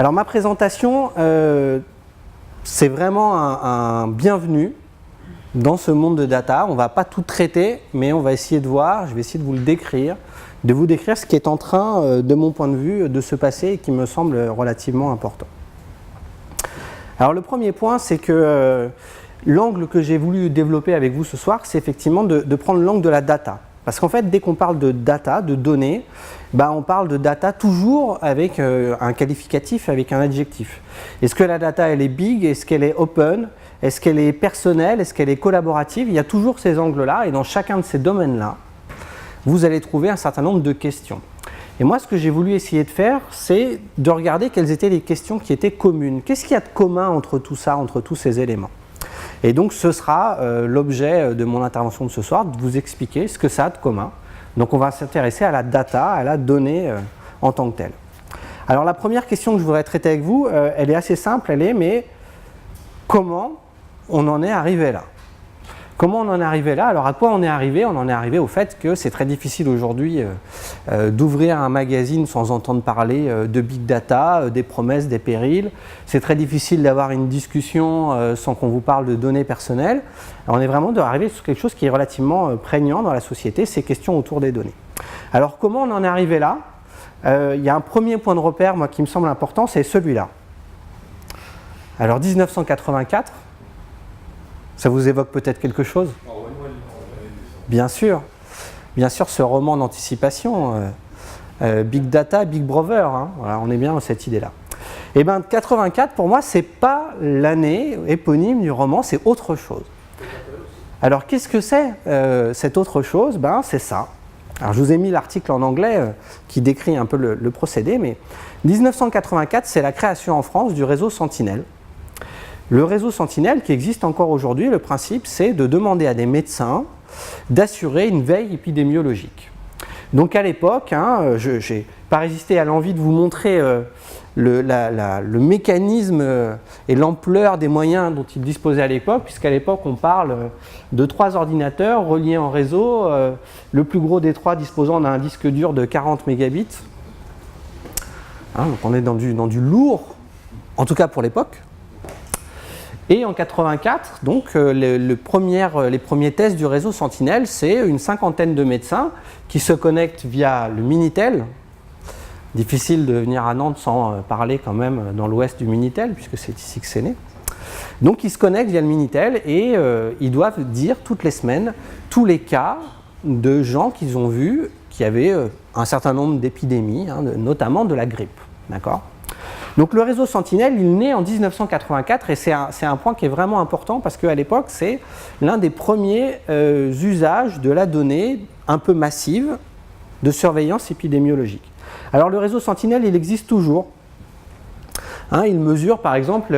Alors ma présentation, c'est vraiment un bienvenu dans ce monde de data. On ne va pas tout traiter, mais on va essayer de voir, je vais essayer de vous le décrire, de vous décrire ce qui est en train, de mon point de vue, de se passer et qui me semble relativement important. Alors le premier point, c'est que l'angle que j'ai voulu développer avec vous ce soir, c'est effectivement de prendre l'angle de la data. Parce qu'en fait, dès qu'on parle de data, de données, on parle de data toujours avec un qualificatif, avec un adjectif. Est-ce que la data, elle est big? Est-ce qu'elle est open? Est-ce qu'elle est personnelle? Est-ce qu'elle est collaborative? Il y a toujours ces angles-là, et dans chacun de ces domaines-là, vous allez trouver un certain nombre de questions. Et moi, ce que j'ai voulu essayer de faire, c'est de regarder quelles étaient les questions qui étaient communes. Qu'est-ce qu'il y a de commun entre tout ça, entre tous ces éléments? Et donc, ce sera l'objet de mon intervention de ce soir, de vous expliquer ce que ça a de commun. Donc, on va s'intéresser à la data, à la donnée en tant que telle. Alors, la première question que je voudrais traiter avec vous, elle est assez simple, mais comment on en est arrivé là? Comment on en est arrivé là? Alors à quoi on est arrivé? On en est arrivé au fait que c'est très difficile aujourd'hui d'ouvrir un magazine sans entendre parler de big data, des promesses, des périls. C'est très difficile d'avoir une discussion sans qu'on vous parle de données personnelles. Alors, on est vraiment arrivé sur quelque chose qui est relativement prégnant dans la société, ces questions autour des données. Alors comment on en est arrivé là? Il y a un premier point de repère, moi, qui me semble important, c'est celui-là. Alors 1984, ça vous évoque peut-être quelque chose? Bien sûr, ce roman d'anticipation, Big Data, Big Brother, voilà, on est bien dans cette idée-là. Et bien 84, pour moi, c'est pas l'année éponyme du roman, c'est autre chose. Alors qu'est-ce que c'est cette autre chose? C'est ça. Alors je vous ai mis l'article en anglais qui décrit un peu le procédé, mais 1984, c'est la création en France du réseau Sentinelle. Le réseau Sentinelle qui existe encore aujourd'hui, le principe c'est de demander à des médecins d'assurer une veille épidémiologique. Donc à l'époque, je n'ai pas résisté à l'envie de vous montrer le mécanisme et l'ampleur des moyens dont ils disposaient à l'époque, puisqu'à l'époque on parle de 3 ordinateurs reliés en réseau, le plus gros des 3 disposant d'un disque dur de 40 mégabits. Donc on est dans du lourd, en tout cas pour l'époque. Et en 84, donc, les premiers tests du réseau Sentinelle, c'est une 50aine de médecins qui se connectent via le Minitel. Difficile de venir à Nantes sans parler quand même dans l'ouest du Minitel, puisque c'est ici que c'est né. Donc ils se connectent via le Minitel et ils doivent dire toutes les semaines tous les cas de gens qu'ils ont vus qui avaient un certain nombre d'épidémies, notamment de la grippe. D'accord ? Donc le réseau Sentinelle, il naît en 1984 et c'est un point qui est vraiment important parce qu'à l'époque, c'est l'un des premiers usages de la donnée un peu massive de surveillance épidémiologique. Alors le réseau Sentinelle, il existe toujours. Il mesure par exemple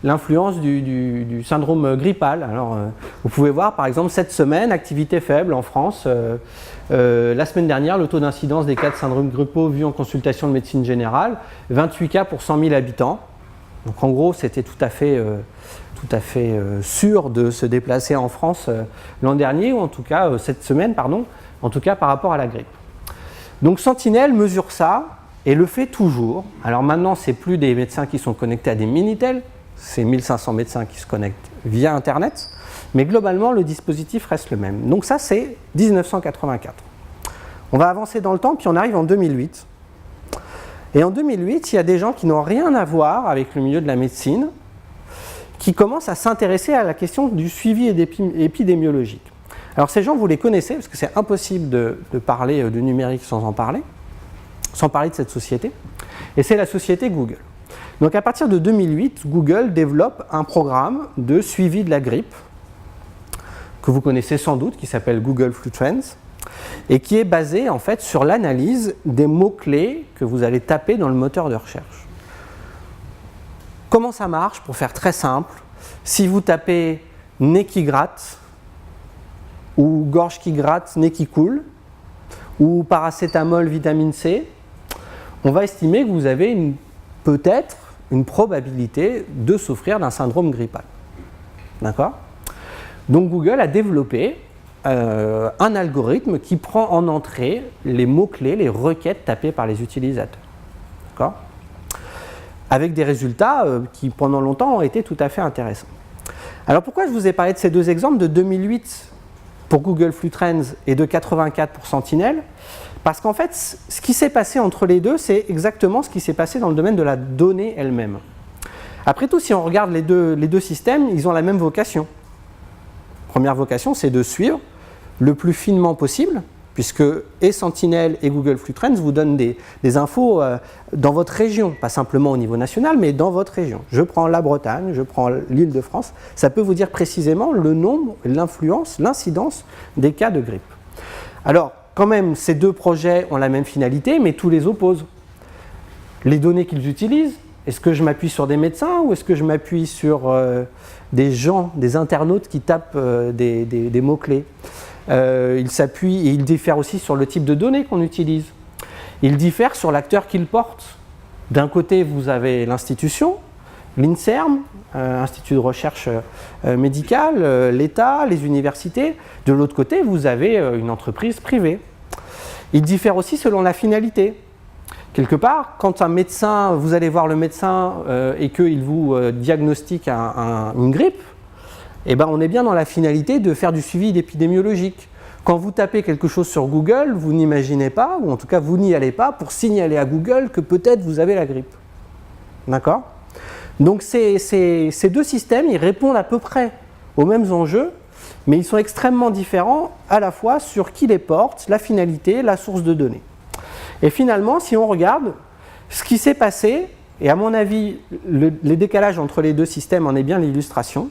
l'influence du syndrome grippal. Alors, vous pouvez voir par exemple cette semaine, activité faible en France. La semaine dernière, le taux d'incidence des cas de syndrome grippaux vu en consultation de médecine générale, 28 cas pour 100 000 habitants. Donc en gros, c'était tout à fait sûr de se déplacer en France l'an dernier, ou en tout cas cette semaine, en tout cas par rapport à la grippe. Donc Sentinelle mesure ça et le fait toujours. Alors maintenant, ce n'est plus des médecins qui sont connectés à des Minitel, c'est 1500 médecins qui se connectent via Internet, mais globalement, le dispositif reste le même. Donc ça, c'est 1984. On va avancer dans le temps, puis on arrive en 2008. Et en 2008, il y a des gens qui n'ont rien à voir avec le milieu de la médecine, qui commencent à s'intéresser à la question du suivi épidémiologique. Alors ces gens, vous les connaissez, parce que c'est impossible de parler de numérique sans parler de cette société, et c'est la société Google. Donc à partir de 2008, Google développe un programme de suivi de la grippe, que vous connaissez sans doute, qui s'appelle Google Flu Trends, et qui est basé en fait sur l'analyse des mots-clés que vous allez taper dans le moteur de recherche. Comment ça marche? Pour faire très simple, si vous tapez nez qui gratte, ou gorge qui gratte, nez qui coule, ou paracétamol, vitamine C, on va estimer que vous avez peut-être une probabilité de souffrir d'un syndrome grippal. D'accord ? Donc Google a développé un algorithme qui prend en entrée les mots-clés, les requêtes tapées par les utilisateurs. D'accord ? avec des résultats qui pendant longtemps ont été tout à fait intéressants. Alors pourquoi je vous ai parlé de ces deux exemples de 2008 pour Google Flux Trends et de 84 pour Sentinel? Parce qu'en fait, ce qui s'est passé entre les deux, c'est exactement ce qui s'est passé dans le domaine de la donnée elle-même. Après tout, si on regarde les deux systèmes, ils ont la même vocation. Première vocation, c'est de suivre le plus finement possible, puisque et Sentinel et Google Flux Trends vous donnent des infos dans votre région, pas simplement au niveau national, mais dans votre région. Je prends la Bretagne, je prends l'Île-de-France, ça peut vous dire précisément le nombre, l'influence, l'incidence des cas de grippe. Alors, quand même, ces deux projets ont la même finalité, mais tous les opposent. Les données qu'ils utilisent, est-ce que je m'appuie sur des médecins ou est-ce que je m'appuie sur des gens, des internautes qui tapent des mots-clés? Ils s'appuient et ils diffèrent aussi sur le type de données qu'on utilise. Ils diffèrent sur l'acteur qu'ils portent. D'un côté, vous avez l'institution, l'INSERM, Institut de recherche médicale, l'État, les universités. De l'autre côté, vous avez une entreprise privée. Ils diffèrent aussi selon la finalité. Quelque part, quand un médecin, vous allez voir le médecin et qu'il vous diagnostique une grippe, eh ben on est bien dans la finalité de faire du suivi épidémiologique. Quand vous tapez quelque chose sur Google, vous n'imaginez pas, ou en tout cas vous n'y allez pas pour signaler à Google que peut-être vous avez la grippe. D'accord ? Donc ces deux systèmes, ils répondent à peu près aux mêmes enjeux, mais ils sont extrêmement différents à la fois sur qui les porte, la finalité, la source de données. Et finalement, si on regarde ce qui s'est passé, et à mon avis, les décalages entre les deux systèmes en est bien l'illustration,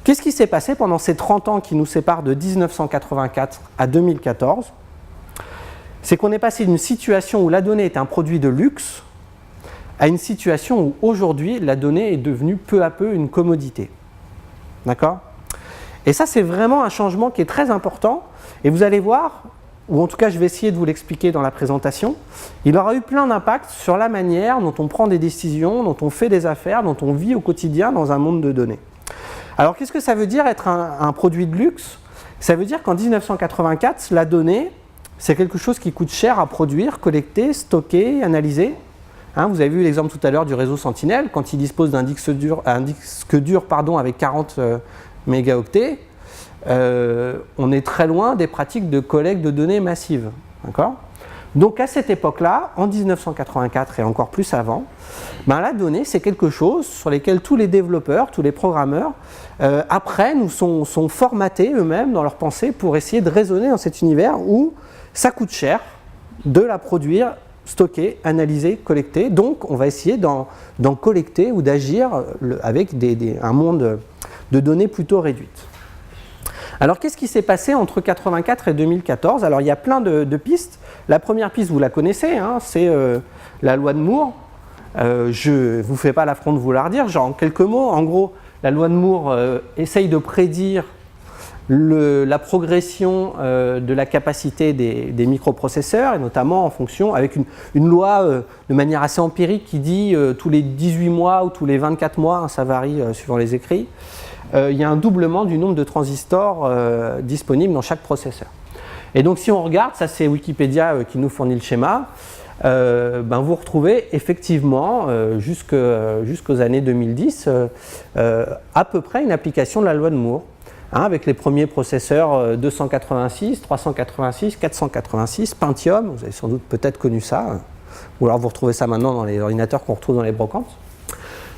qu'est-ce qui s'est passé pendant ces 30 ans qui nous séparent de 1984 à 2014? C'est qu'on est passé d'une situation où la donnée est un produit de luxe à une situation où aujourd'hui la donnée est devenue peu à peu une commodité. D'accord? Et ça, c'est vraiment un changement qui est très important. Et vous allez voir, ou en tout cas je vais essayer de vous l'expliquer dans la présentation, il aura eu plein d'impacts sur la manière dont on prend des décisions, dont on fait des affaires, dont on vit au quotidien dans un monde de données. Alors qu'est-ce que ça veut dire être un produit de luxe? Ça veut dire qu'en 1984, la donnée, c'est quelque chose qui coûte cher à produire, collecter, stocker, analyser. Vous avez vu l'exemple tout à l'heure du réseau Sentinel, quand il dispose d'un disque dur avec 40 mégaoctets, on est très loin des pratiques de collecte de données massives. D'accord ? Donc à cette époque-là, en 1984 et encore plus avant, la donnée c'est quelque chose sur lequel tous les développeurs, tous les programmeurs apprennent ou sont formatés eux-mêmes dans leur pensée pour essayer de raisonner dans cet univers où ça coûte cher de la produire, stocker, analyser, collecter. Donc on va essayer d'en collecter ou d'agir avec un monde de données plutôt réduites. Alors qu'est-ce qui s'est passé entre 1984 et 2014? Alors il y a plein de pistes. La première piste, vous la connaissez, c'est la loi de Moore. Je ne vous fais pas l'affront de vous la redire, en quelques mots. En gros, la loi de Moore essaye de prédire la progression de la capacité des microprocesseurs, et notamment en fonction, avec une loi de manière assez empirique qui dit tous les 18 mois ou tous les 24 mois, ça varie suivant les écrits, il y a un doublement du nombre de transistors disponibles dans chaque processeur. Et donc si on regarde, ça c'est Wikipédia qui nous fournit le schéma, vous retrouvez effectivement jusqu'aux années 2010 à peu près une application de la loi de Moore, avec les premiers processeurs 286, 386, 486, Pentium, vous avez sans doute peut-être connu ça, ou alors vous retrouvez ça maintenant dans les ordinateurs qu'on retrouve dans les brocantes.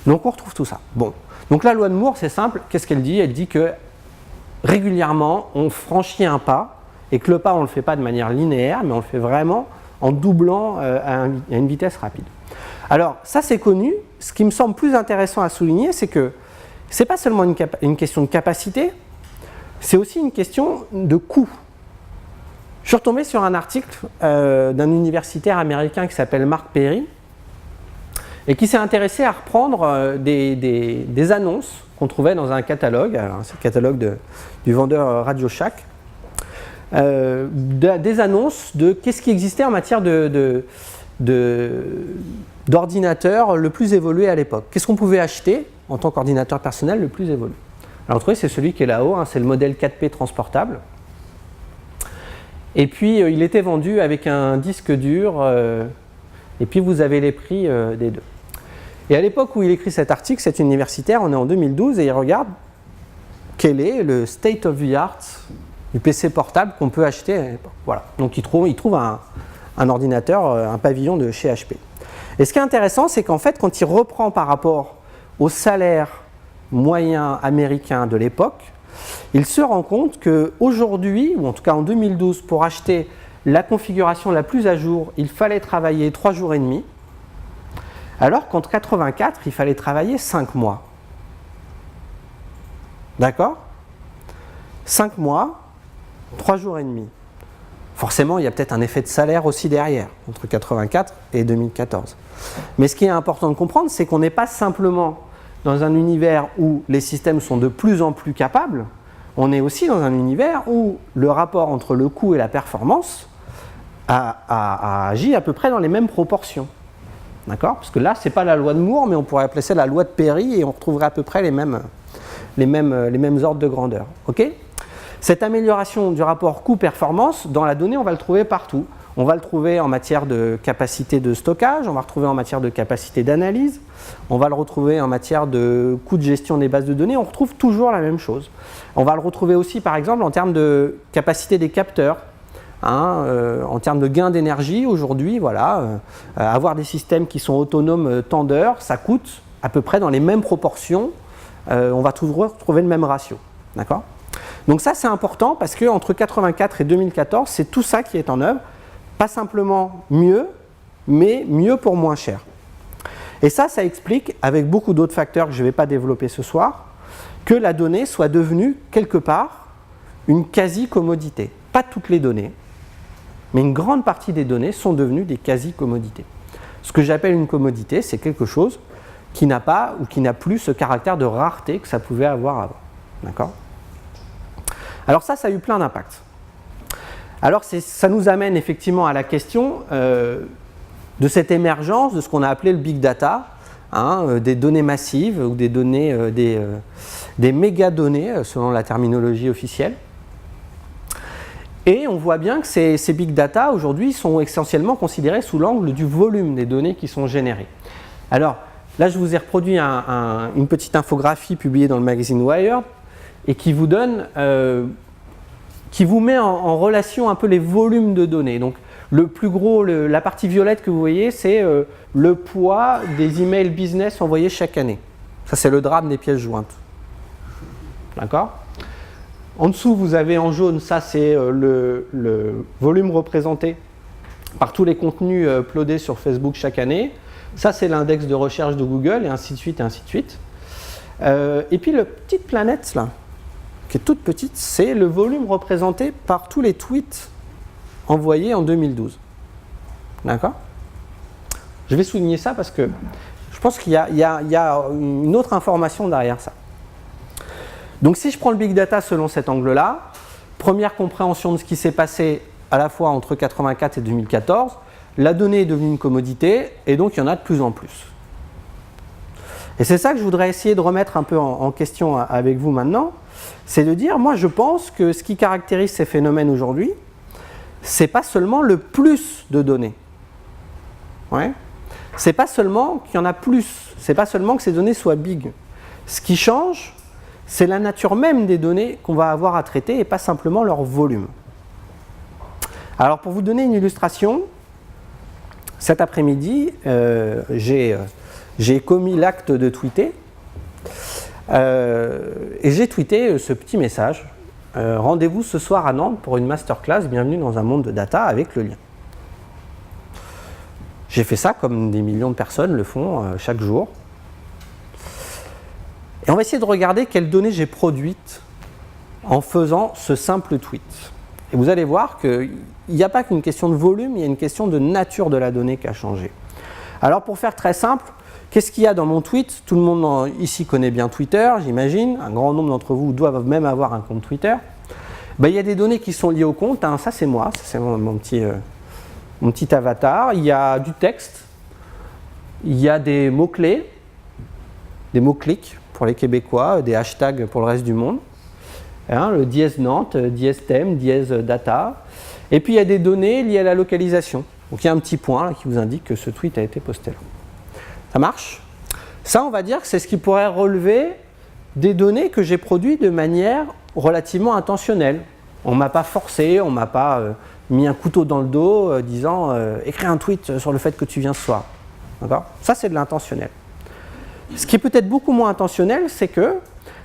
Donc on retrouve tout ça. Bon. Donc la loi de Moore, c'est simple, qu'est-ce qu'elle dit? Elle dit que régulièrement, on franchit un pas, et que le pas, on ne le fait pas de manière linéaire, mais on le fait vraiment en doublant à une vitesse rapide. Alors, ça c'est connu. Ce qui me semble plus intéressant à souligner, c'est que ce n'est pas seulement une question de capacité, c'est aussi une question de coût. Je suis retombé sur un article d'un universitaire américain qui s'appelle Mark Perry, et qui s'est intéressé à reprendre des annonces qu'on trouvait dans un catalogue, c'est le catalogue du vendeur Radio Shack, des annonces de qu'est-ce qui existait en matière d'ordinateur le plus évolué à l'époque. Qu'est-ce qu'on pouvait acheter en tant qu'ordinateur personnel le plus évolué? Alors vous trouvez, c'est celui qui est là-haut, c'est le modèle 4P transportable. Et puis il était vendu avec un disque dur, et puis vous avez les prix des deux. Et à l'époque où il écrit cet article, cet universitaire, on est en 2012, et il regarde quel est le state of the art du PC portable qu'on peut acheter à l'époque. Voilà. Donc il trouve un ordinateur, un pavillon de chez HP. Et ce qui est intéressant, c'est qu'en fait, quand il reprend par rapport au salaire moyen américain de l'époque, il se rend compte qu'aujourd'hui, ou en tout cas en 2012, pour acheter la configuration la plus à jour, il fallait travailler 3 jours et demi, alors qu'en 84, il fallait travailler 5 mois. D'accord ? 5 mois, 3 jours et demi. Forcément, il y a peut-être un effet de salaire aussi derrière, entre 84 et 2014. Mais ce qui est important de comprendre, c'est qu'on n'est pas simplement dans un univers où les systèmes sont de plus en plus capables, on est aussi dans un univers où le rapport entre le coût et la performance a agi à peu près dans les mêmes proportions. D'accord ? Parce que là, ce n'est pas la loi de Moore, mais on pourrait appeler ça la loi de Perry et on retrouverait à peu près les mêmes ordres de grandeur. Okay ? Cette amélioration du rapport coût-performance, dans la donnée, on va le trouver partout. On va le trouver en matière de capacité de stockage, on va le retrouver en matière de capacité d'analyse, on va le retrouver en matière de coût de gestion des bases de données, on retrouve toujours la même chose. On va le retrouver aussi, par exemple, en termes de capacité des capteurs. En termes de gain d'énergie, aujourd'hui, voilà, avoir des systèmes qui sont autonomes tant d'heures, ça coûte à peu près dans les mêmes proportions, on va toujours retrouver le même ratio. D'accord ? Donc ça, c'est important parce qu'entre 84 et 2014, c'est tout ça qui est en œuvre. Pas simplement mieux, mais mieux pour moins cher. Et ça explique, avec beaucoup d'autres facteurs que je ne vais pas développer ce soir, que la donnée soit devenue, quelque part, une quasi-commodité. Pas toutes les données, mais une grande partie des données sont devenues des quasi-commodités. Ce que j'appelle une commodité, c'est quelque chose qui n'a pas ou qui n'a plus ce caractère de rareté que ça pouvait avoir avant. D'accord ? Alors ça a eu plein d'impacts. Alors ça nous amène effectivement à la question de cette émergence de ce qu'on a appelé le big data, des données massives ou des données, des mégadonnées selon la terminologie officielle. Et on voit bien que ces big data aujourd'hui sont essentiellement considérés sous l'angle du volume des données qui sont générées. Alors là je vous ai reproduit une petite infographie publiée dans le magazine Wired et qui vous donne, qui vous met en relation un peu les volumes de données. Donc le plus gros, la partie violette que vous voyez, c'est le poids des emails business envoyés chaque année. Ça c'est le drame des pièces jointes. D'accord ? En dessous, vous avez en jaune, ça c'est le volume représenté par tous les contenus uploadés sur Facebook chaque année. Ça c'est l'index de recherche de Google, et ainsi de suite, et ainsi de suite. Et puis la petite planète là, qui est toute petite, c'est le volume représenté par tous les tweets envoyés en 2012. D'accord ? Je vais souligner ça parce que je pense qu'il y a une autre information derrière ça. Donc si je prends le big data selon cet angle-là, première compréhension de ce qui s'est passé à la fois entre 84 et 2014, la donnée est devenue une commodité et donc il y en a de plus en plus. Et c'est ça que je voudrais essayer de remettre un peu en question avec vous maintenant, c'est de dire, moi je pense que ce qui caractérise ces phénomènes aujourd'hui, c'est pas seulement le plus de données. Ouais. C'est pas seulement qu'il y en a plus, c'est pas seulement que ces données soient big. Ce qui change, c'est la nature même des données qu'on va avoir à traiter et pas simplement leur volume. Alors pour vous donner une illustration, cet après-midi, j'ai commis l'acte de tweeter et j'ai tweeté ce petit message. Rendez-vous ce soir à Nantes pour une masterclass, bienvenue dans un monde de data avec le lien. J'ai fait ça comme des millions de personnes le font chaque jour. Et on va essayer de regarder quelles données j'ai produites en faisant ce simple tweet. Et vous allez voir qu'il n'y a pas qu'une question de volume, il y a une question de nature de la donnée qui a changé. Alors pour faire très simple, qu'est-ce qu'il y a dans mon tweet ? Tout le monde ici connaît bien Twitter, j'imagine. Un grand nombre d'entre vous doivent même avoir un compte Twitter. Il y a des données qui sont liées au compte. Ça c'est moi, ça c'est mon petit avatar. Il y a du texte, il y a des mots-clés, des mots-clics pour les Québécois, des hashtags pour le reste du monde. Le dièse Nantes, dièse thème, dièse data. Et puis il y a des données liées à la localisation. Donc il y a un petit point là, qui vous indique que ce tweet a été posté là. Ça marche ? Ça, on va dire que c'est ce qui pourrait relever des données que j'ai produites de manière relativement intentionnelle. On ne m'a pas forcé, on ne m'a pas mis un couteau dans le dos disant écris un tweet sur le fait que tu viens ce soir. D'accord ? Ça, c'est de l'intentionnel. Ce qui est peut-être beaucoup moins intentionnel, c'est que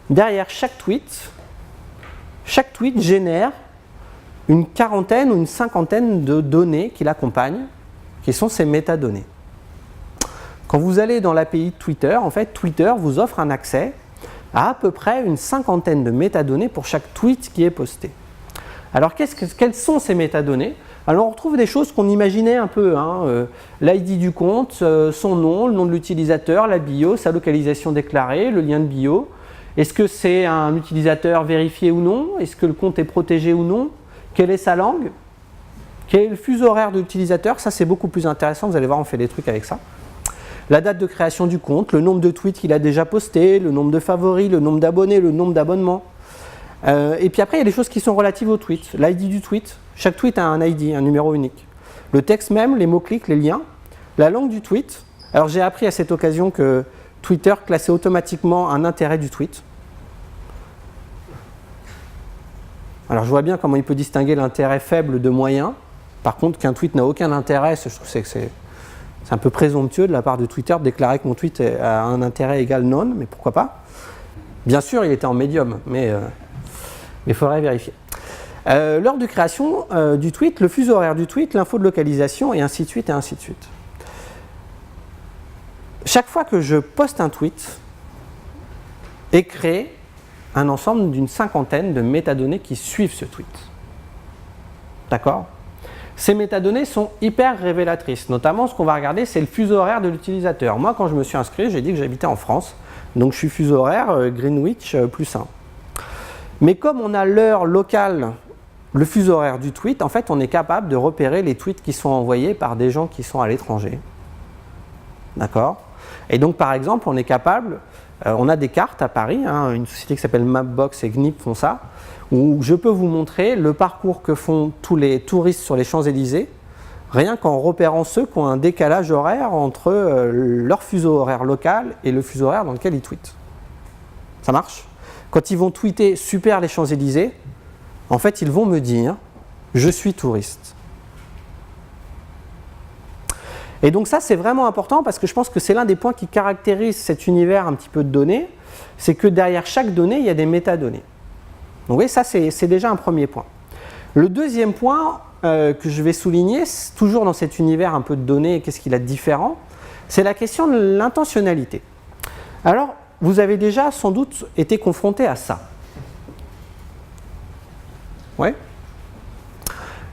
derrière chaque tweet génère une quarantaine ou une cinquantaine de données qui l'accompagnent, qui sont ces métadonnées. Quand vous allez dans l'API de Twitter, en fait, Twitter vous offre un accès à peu près une cinquantaine de métadonnées pour chaque tweet qui est posté. Alors, quelles sont ces métadonnées ? Alors, on retrouve des choses qu'on imaginait un peu, l'ID du compte, son nom, le nom de l'utilisateur, la bio, sa localisation déclarée, le lien de bio. Est-ce que c'est un utilisateur vérifié ou non ? Est-ce que le compte est protégé ou non ? Quelle est sa langue ? Quel est le fuseau horaire de l'utilisateur ? Ça, c'est beaucoup plus intéressant. Vous allez voir, on fait des trucs avec ça. La date de création du compte, le nombre de tweets qu'il a déjà postés, le nombre de favoris, le nombre d'abonnés, le nombre d'abonnements. Et puis après, il y a des choses qui sont relatives au tweet. L'ID du tweet. Chaque tweet a un ID, un numéro unique. Le texte même, les mots-clics, les liens. La langue du tweet. Alors, j'ai appris à cette occasion que Twitter classait automatiquement un intérêt du tweet. Alors, je vois bien comment il peut distinguer l'intérêt faible de moyen. Par contre, qu'un tweet n'a aucun intérêt, je trouve que c'est un peu présomptueux de la part de Twitter de déclarer que mon tweet a un intérêt égal non, mais pourquoi pas. Bien sûr, il était en médium, mais il faudrait vérifier. L'heure de création du tweet, le fuseau horaire du tweet, l'info de localisation, et ainsi de suite, et ainsi de suite. Chaque fois que je poste un tweet, est créé un ensemble d'une cinquantaine de métadonnées qui suivent ce tweet. D'accord ? Ces métadonnées sont hyper révélatrices. Notamment, ce qu'on va regarder, c'est le fuseau horaire de l'utilisateur. Moi, quand je me suis inscrit, j'ai dit que j'habitais en France. Donc, je suis fuseau horaire Greenwich +1. Mais comme on a l'heure locale, le fuseau horaire du tweet, en fait, on est capable de repérer les tweets qui sont envoyés par des gens qui sont à l'étranger. D'accord ? Et donc, par exemple, on est capable, on a des cartes à Paris, une société qui s'appelle Mapbox et GNIP font ça, où je peux vous montrer le parcours que font tous les touristes sur les Champs-Élysées, rien qu'en repérant ceux qui ont un décalage horaire entre leur fuseau horaire local et le fuseau horaire dans lequel ils tweetent. Ça marche ? Quand ils vont tweeter « Super les Champs-Élysées », en fait, ils vont me dire « Je suis touriste ». Et donc ça, c'est vraiment important parce que je pense que c'est l'un des points qui caractérise cet univers un petit peu de données, c'est que derrière chaque donnée, il y a des métadonnées. Donc oui, ça c'est déjà un premier point. Le deuxième point que je vais souligner, toujours dans cet univers un peu de données, qu'est-ce qu'il a de différent, c'est la question de l'intentionnalité. Alors, vous avez déjà sans doute été confronté à ça. Ouais.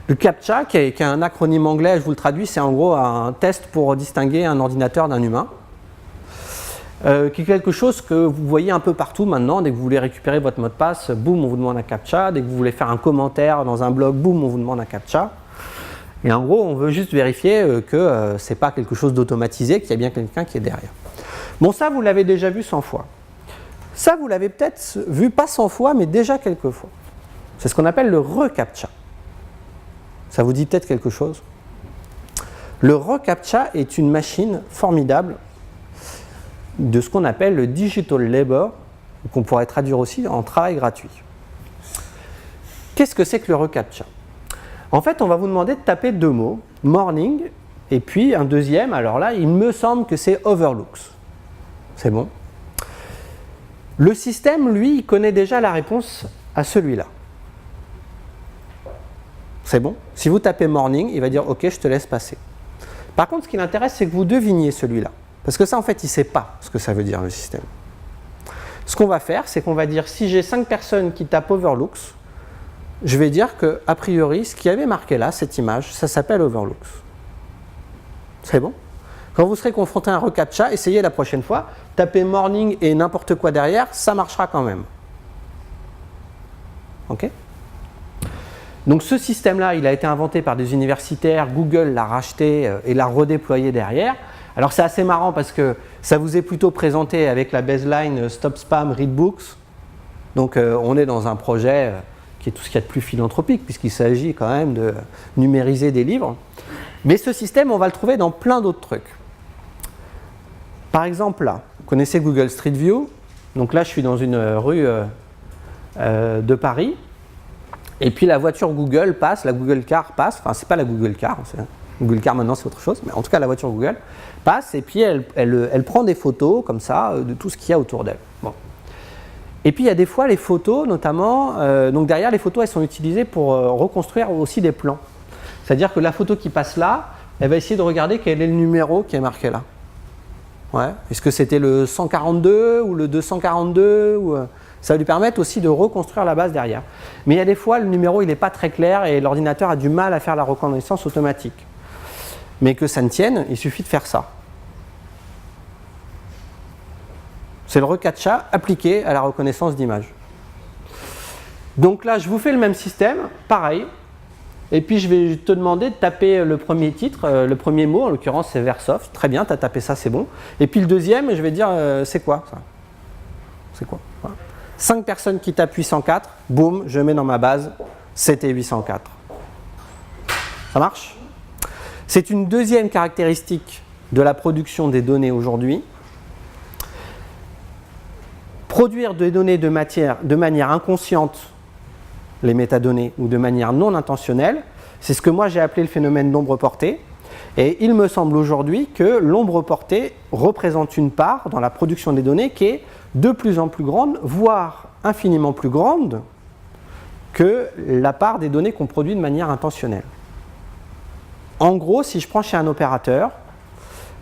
Le CAPTCHA, qui est un acronyme anglais, je vous le traduis, c'est en gros un test pour distinguer un ordinateur d'un humain. Qui est quelque chose que vous voyez un peu partout maintenant. Dès que vous voulez récupérer votre mot de passe, boum, on vous demande un CAPTCHA. Dès que vous voulez faire un commentaire dans un blog, boum, on vous demande un CAPTCHA. Et en gros, on veut juste vérifier que ce n'est pas quelque chose d'automatisé, qu'il y a bien quelqu'un qui est derrière. Bon, ça, vous l'avez déjà vu 100 fois. Ça, vous l'avez peut-être vu pas 100 fois, mais déjà quelques fois. C'est ce qu'on appelle le reCAPTCHA. Ça vous dit peut-être quelque chose ? Le reCAPTCHA est une machine formidable de ce qu'on appelle le digital labor, qu'on pourrait traduire aussi en travail gratuit. Qu'est-ce que c'est que le reCAPTCHA ? En fait, on va vous demander de taper deux mots, morning, et puis un deuxième, alors là, il me semble que c'est overlooks. C'est bon ? Le système, lui, il connaît déjà la réponse à celui-là. C'est bon ? Si vous tapez morning, il va dire « Ok, je te laisse passer ». Par contre, ce qui l'intéresse, c'est que vous deviniez celui-là. Parce que ça, en fait, il ne sait pas ce que ça veut dire, le système. Ce qu'on va faire, c'est qu'on va dire, si j'ai 5 personnes qui tapent overlooks, je vais dire que, a priori, ce qui avait marqué là, cette image, ça s'appelle overlooks. C'est bon ? Quand vous serez confronté à un reCAPTCHA, essayez la prochaine fois, tapez morning et n'importe quoi derrière, ça marchera quand même. Ok ? Donc ce système-là, il a été inventé par des universitaires, Google l'a racheté et l'a redéployé derrière. Alors c'est assez marrant parce que ça vous est plutôt présenté avec la baseline Stop Spam, Read Books. Donc on est dans un projet qui est tout ce qu'il y a de plus philanthropique puisqu'il s'agit quand même de numériser des livres. Mais ce système, on va le trouver dans plein d'autres trucs. Par exemple, là, vous connaissez Google Street View. Donc là, je suis dans une rue de Paris. Et puis la voiture Google passe, la Google Car passe. Enfin, c'est pas la Google Car. Google Car maintenant, c'est autre chose. Mais en tout cas, la voiture Google passe et puis elle prend des photos comme ça de tout ce qu'il y a autour d'elle. Bon. Et puis il y a des fois les photos, notamment. Donc derrière, les photos, elles sont utilisées pour reconstruire aussi des plans. C'est-à-dire que la photo qui passe là, elle va essayer de regarder quel est le numéro qui est marqué là. Ouais. Est-ce que c'était le 142 ou le 242 ou, ça va lui permettre aussi de reconstruire la base derrière. Mais il y a des fois, le numéro il n'est pas très clair et l'ordinateur a du mal à faire la reconnaissance automatique. Mais que ça ne tienne, il suffit de faire ça. C'est le reCAPTCHA appliqué à la reconnaissance d'image. Donc là, je vous fais le même système, pareil. Et puis je vais te demander de taper le premier titre, le premier mot, en l'occurrence c'est Versoft. Très bien, tu as tapé ça, c'est bon. Et puis le deuxième, je vais dire c'est quoi ça? C'est quoi? Voilà. 5 personnes qui tapent 804, boum, je mets dans ma base, c'était 804. Ça marche? C'est une deuxième caractéristique de la production des données aujourd'hui. Produire des données de manière inconsciente, les métadonnées, ou de manière non intentionnelle, c'est ce que moi j'ai appelé le phénomène d'ombre portée. Et il me semble aujourd'hui que l'ombre portée représente une part dans la production des données qui est de plus en plus grande, voire infiniment plus grande que la part des données qu'on produit de manière intentionnelle. En gros, si je prends chez un opérateur,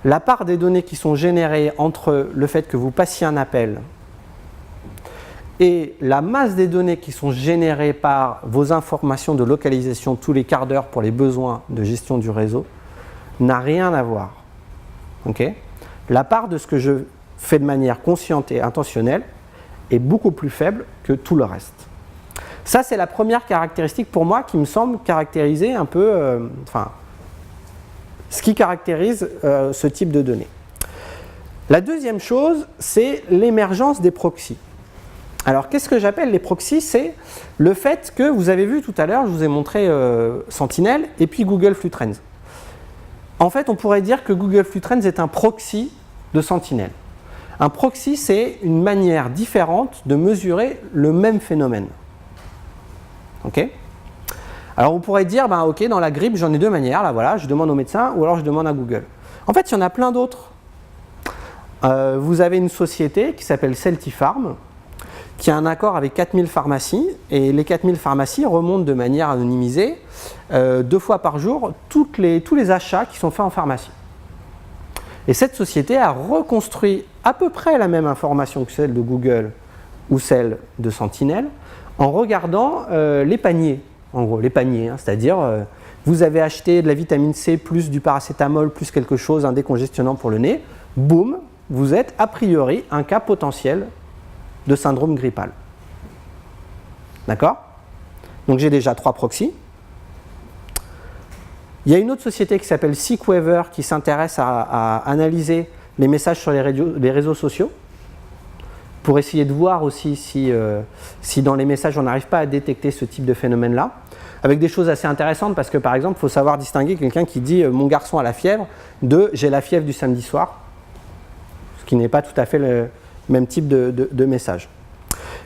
la part des données qui sont générées entre le fait que vous passiez un appel et la masse des données qui sont générées par vos informations de localisation tous les quarts d'heure pour les besoins de gestion du réseau n'a rien à voir. Okay? La part de ce que je fais de manière consciente et intentionnelle est beaucoup plus faible que tout le reste. Ça, c'est la première caractéristique pour moi qui me semble caractériser un peu, ce qui caractérise ce type de données. La deuxième chose, c'est l'émergence des proxys. Alors, qu'est-ce que j'appelle les proxys? C'est le fait que, vous avez vu tout à l'heure, je vous ai montré Sentinel et puis Google Flux Trends. En fait, on pourrait dire que Google Flux Trends est un proxy de Sentinel. Un proxy, c'est une manière différente de mesurer le même phénomène. Ok? Alors, on pourrait dire, ok, dans la grippe, j'en ai deux manières. Là, voilà, je demande au médecin ou alors je demande à Google. En fait, il y en a plein d'autres. Vous avez une société qui s'appelle Celtifarm, qui a un accord avec 4000 pharmacies, et les 4000 pharmacies remontent de manière anonymisée 2 fois par jour tous les achats qui sont faits en pharmacie. Et cette société a reconstruit à peu près la même information que celle de Google ou celle de Sentinel en regardant les paniers, en gros, les paniers, c'est-à-dire vous avez acheté de la vitamine C plus du paracétamol plus quelque chose, un décongestionnant pour le nez, boum, vous êtes a priori un cas potentiel de syndrome grippal. D'accord? Donc j'ai déjà 3 proxys. Il y a une autre société qui s'appelle Seekweaver qui s'intéresse à analyser les messages sur les réseaux sociaux pour essayer de voir aussi si dans les messages on n'arrive pas à détecter ce type de phénomène-là. Avec des choses assez intéressantes parce que par exemple, il faut savoir distinguer quelqu'un qui dit « mon garçon a la fièvre » de « j'ai la fièvre du samedi soir », ce qui n'est pas tout à fait le même type de message.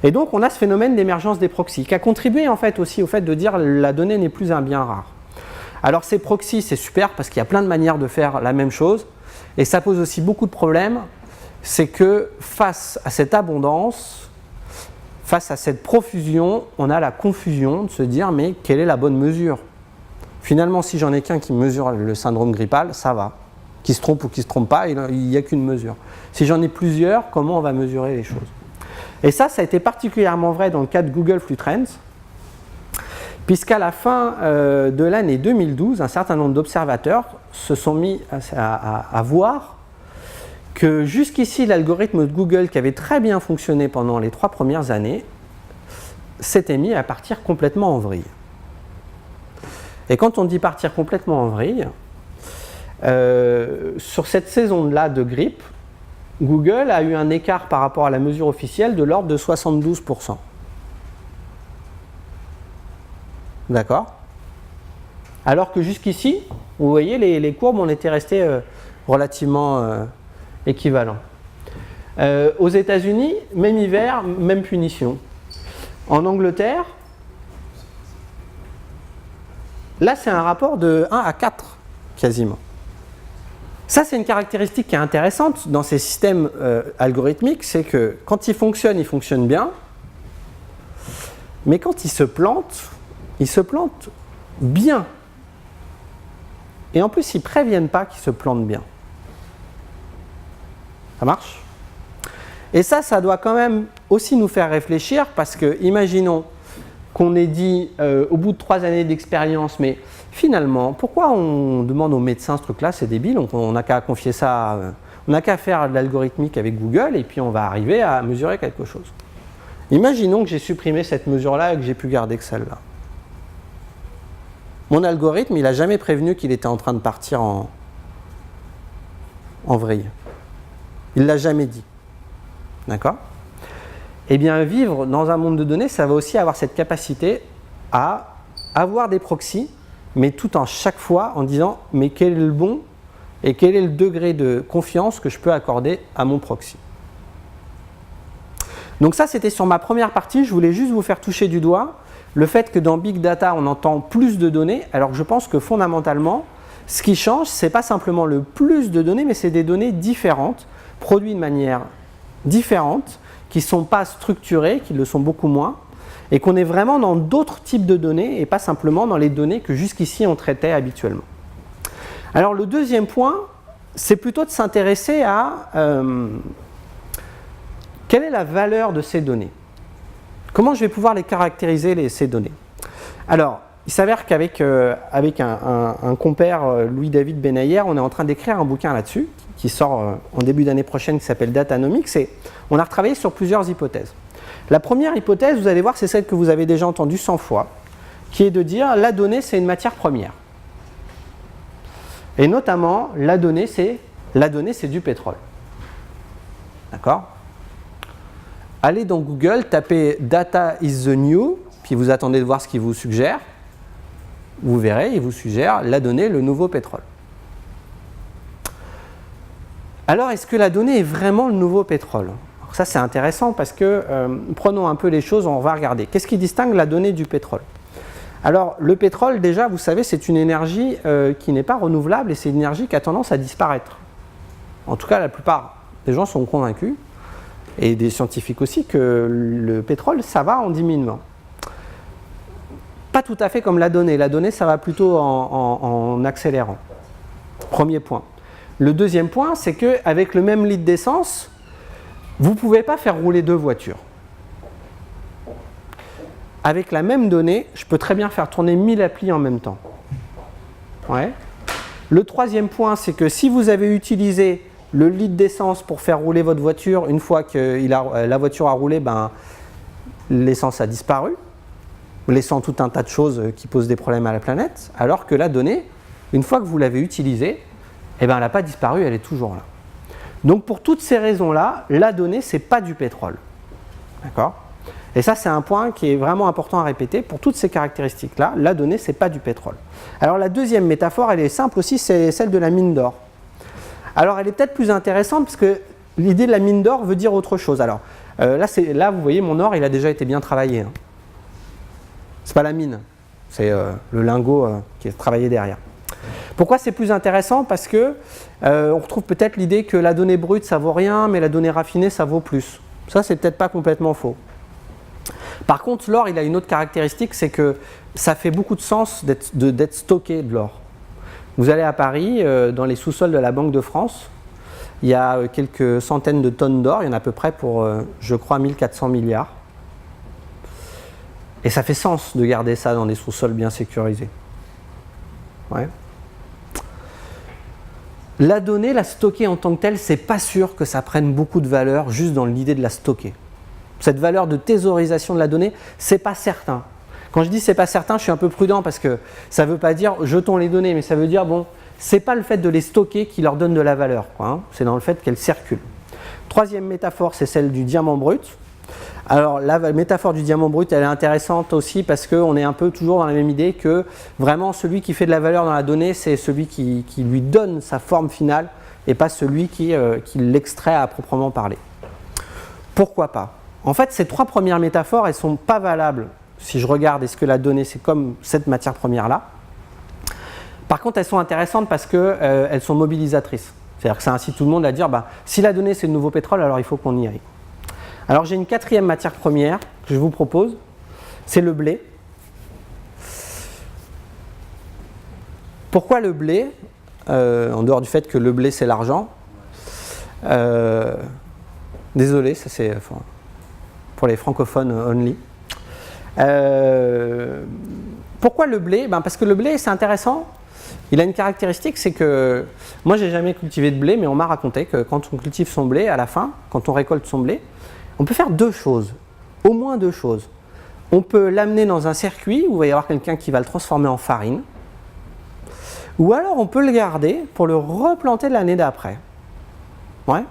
Et donc on a ce phénomène d'émergence des proxys qui a contribué en fait aussi au fait de dire la donnée n'est plus un bien rare. Alors ces proxys c'est super parce qu'il y a plein de manières de faire la même chose et ça pose aussi beaucoup de problèmes. C'est que face à cette abondance, face à cette profusion, on a la confusion de se dire mais quelle est la bonne mesure? Finalement si j'en ai qu'un qui mesure le syndrome grippal, ça va. Qui se trompe ou qui ne se trompe pas, il n'y a qu'une mesure. Si j'en ai plusieurs, comment on va mesurer les choses? Et ça a été particulièrement vrai dans le cas de Google Flux Trends, puisqu'à la fin de l'année 2012, un certain nombre d'observateurs se sont mis à voir que jusqu'ici, l'algorithme de Google, qui avait très bien fonctionné pendant les 3 premières années, s'était mis à partir complètement en vrille. Et quand on dit partir complètement en vrille, sur cette saison-là de grippe, Google a eu un écart par rapport à la mesure officielle de l'ordre de 72%. D'accord? Alors que jusqu'ici, vous voyez, les courbes, on était resté relativement équivalent. Aux États-Unis, même hiver, même punition. En Angleterre, là c'est un rapport de 1 à 4 quasiment. Ça c'est une caractéristique qui est intéressante dans ces systèmes algorithmiques, c'est que quand ils fonctionnent bien, mais quand ils se plantent bien. Et en plus ils ne préviennent pas qu'ils se plantent bien. Ça marche ? Et ça doit quand même aussi nous faire réfléchir parce que, imaginons qu'on ait dit au bout de 3 années d'expérience, mais finalement, pourquoi on demande aux médecins ce truc-là, c'est débile, on n'a qu'à confier ça, on n'a qu'à faire de l'algorithmique avec Google et puis on va arriver à mesurer quelque chose. Imaginons que j'ai supprimé cette mesure-là et que j'ai pu garder que celle-là. Mon algorithme, il n'a jamais prévenu qu'il était en train de partir en vrille. Il ne l'a jamais dit. D'accord ? Eh bien, vivre dans un monde de données, ça va aussi avoir cette capacité à avoir des proxys, mais tout en chaque fois en disant « mais quel est le bon et quel est le degré de confiance que je peux accorder à mon proxy ?» Donc ça, c'était sur ma première partie. Je voulais juste vous faire toucher du doigt le fait que dans Big Data, on entend plus de données, alors que je pense que fondamentalement, ce qui change, ce n'est pas simplement le plus de données, mais c'est des données différentes, produites de manière différente, qui ne sont pas structurées, qui le sont beaucoup moins, et qu'on est vraiment dans d'autres types de données et pas simplement dans les données que jusqu'ici on traitait habituellement. Alors le deuxième point, c'est plutôt de s'intéresser à quelle est la valeur de ces données. Comment je vais pouvoir les caractériser, ces données. Alors, il s'avère qu'avec un compère, Louis-David Benayer, on est en train d'écrire un bouquin là-dessus, qui sort en début d'année prochaine, qui s'appelle Datanomics, et on a retravaillé sur plusieurs hypothèses. La première hypothèse, vous allez voir, c'est celle que vous avez déjà entendue 100 fois, qui est de dire la donnée, c'est une matière première. Et notamment, la donnée, c'est du pétrole. D'accord ? Allez dans Google, tapez « Data is the new », puis vous attendez de voir ce qu'il vous suggère. Vous verrez, il vous suggère la donnée, le nouveau pétrole. Alors, est-ce que la donnée est vraiment le nouveau pétrole ? Alors ça, c'est intéressant parce que, prenons un peu les choses, on va regarder. Qu'est-ce qui distingue la donnée du pétrole ? Alors, le pétrole, déjà, vous savez, c'est une énergie qui n'est pas renouvelable et c'est une énergie qui a tendance à disparaître. En tout cas, la plupart des gens sont convaincus, et des scientifiques aussi, que le pétrole, ça va en diminuant. Pas tout à fait comme la donnée. La donnée, ça va plutôt en accélérant. Premier point. Le deuxième point, c'est qu'avec le même litre d'essence, vous ne pouvez pas faire rouler 2 voitures. Avec la même donnée, je peux très bien faire tourner 1000 applis en même temps. Ouais. Le troisième point, c'est que si vous avez utilisé le litre d'essence pour faire rouler votre voiture, une fois que la voiture a roulé, l'essence a disparu, laissant tout un tas de choses qui posent des problèmes à la planète, alors que la donnée, une fois que vous l'avez utilisée, elle n'a pas disparu, elle est toujours là. Donc pour toutes ces raisons-là, la donnée, ce n'est pas du pétrole. D'accord ? Et ça, c'est un point qui est vraiment important à répéter. Pour toutes ces caractéristiques-là, la donnée, ce n'est pas du pétrole. Alors la deuxième métaphore, elle est simple aussi, c'est celle de la mine d'or. Alors elle est peut-être plus intéressante parce que l'idée de la mine d'or veut dire autre chose. Alors là, vous voyez, mon or, il a déjà été bien travaillé. Hein. C'est pas la mine, c'est le lingot qui est travaillé derrière. Pourquoi c'est plus intéressant ? Parce que on retrouve peut-être l'idée que la donnée brute, ça vaut rien, mais la donnée raffinée, ça vaut plus. Ça, c'est peut-être pas complètement faux. Par contre, l'or, il a une autre caractéristique, c'est que ça fait beaucoup de sens d'être stocké de l'or. Vous allez à Paris, dans les sous-sols de la Banque de France, il y a quelques centaines de tonnes d'or, il y en a à peu près pour, je crois, 1400 milliards. Et ça fait sens de garder ça dans des sous-sols bien sécurisés. Ouais. La donnée, la stocker en tant que telle, c'est pas sûr que ça prenne beaucoup de valeur juste dans l'idée de la stocker. Cette valeur de thésaurisation de la donnée, c'est pas certain. Quand je dis c'est pas certain, je suis un peu prudent parce que ça veut pas dire jetons les données, mais ça veut dire bon, c'est pas le fait de les stocker qui leur donne de la valeur, quoi, hein. C'est dans le fait qu'elles circulent. Troisième métaphore, c'est celle du diamant brut. Alors la métaphore du diamant brut, elle est intéressante aussi parce qu'on est un peu toujours dans la même idée que vraiment celui qui fait de la valeur dans la donnée, c'est celui qui lui donne sa forme finale, et pas celui qui l'extrait à proprement parler. Pourquoi pas? En fait, ces 3 premières métaphores, elles ne sont pas valables si je regarde est-ce que la donnée c'est comme cette matière première-là. Par contre, elles sont intéressantes parce qu'elles sont mobilisatrices. C'est-à-dire que ça incite tout le monde à dire si la donnée c'est le nouveau pétrole, alors il faut qu'on y aille. Alors j'ai une 4e matière première que je vous propose, c'est le blé. Pourquoi le blé? En dehors du fait que le blé c'est l'argent. Désolé, ça c'est pour les francophones only. Pourquoi le blé? Parce que le blé c'est intéressant. Il a une caractéristique, c'est que moi j'ai jamais cultivé de blé, mais on m'a raconté que quand on cultive son blé, à la fin, quand on récolte son blé, on peut faire 2 choses, au moins 2 choses. On peut l'amener dans un circuit où il va y avoir quelqu'un qui va le transformer en farine, ou alors on peut le garder pour le replanter l'année d'après. Ouais.